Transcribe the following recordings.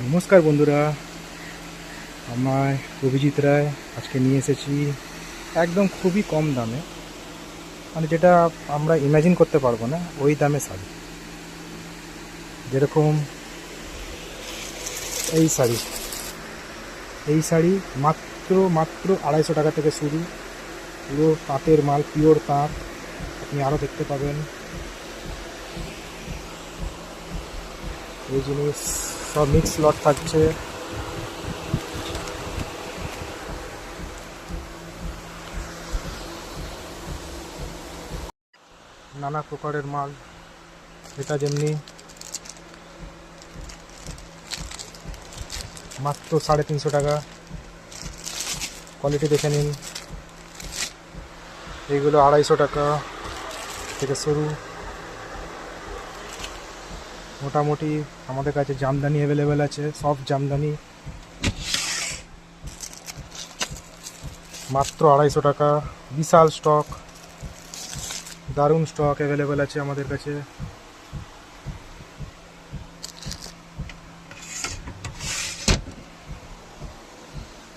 নমস্কার বন্ধুরা, আমায় অভিজিৎ রায় আজকে নিয়ে এসেছি একদম খুবই কম দামে, মানে যেটা আমরা ইমাজিন করতে পারবো না ওই দামে শাড়ি। যেরকম এই শাড়ি এই শাড়ি মাত্র মাত্র 250 টাকা থেকে শুরু। পুরো তাঁতের মাল, পিওর তাঁত। আপনি আরও দেখতে পাবেন এই জিনিস সব মিক্স লট থাকছে। নানা প্রকারের মাল, এটা যেমনি মাত্র 350 টাকা। কোয়ালিটি দেখে নিন, এইগুলো 250 টাকা থেকে শুরু। মোটামুটি আমাদের কাছে জামদানি অ্যাভেলেবেল আছে, সব জামদানি মাত্র 250 টাকা। বিশাল স্টক, দারুণ স্টক অ্যাভেলেবেল আছে আমাদের কাছে।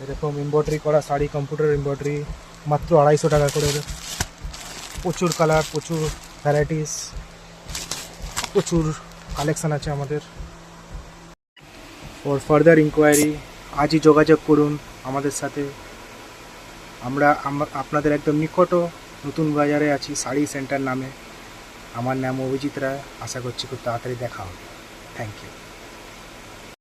এরকম এমব্রয়ডারি করা শাড়ি, কম্পিউটার এমব্রয়ডারি, মাত্র 250 টাকা করে। প্রচুর কালার, প্রচুর ভ্যারাইটিস, প্রচুর কালেকশান আছে আমাদের। ফর ফার্দার ইনকোয়ারি আজই যোগাযোগ করুন আমাদের সাথে। আমরা আপনাদের একদম নিকট নতুন বাজারে আছি, শাড়ি সেন্টার নামে। আমার নাম অভিজিৎ রায়। আশা করছি খুব তাড়াতাড়ি দেখা হবে। Thank you.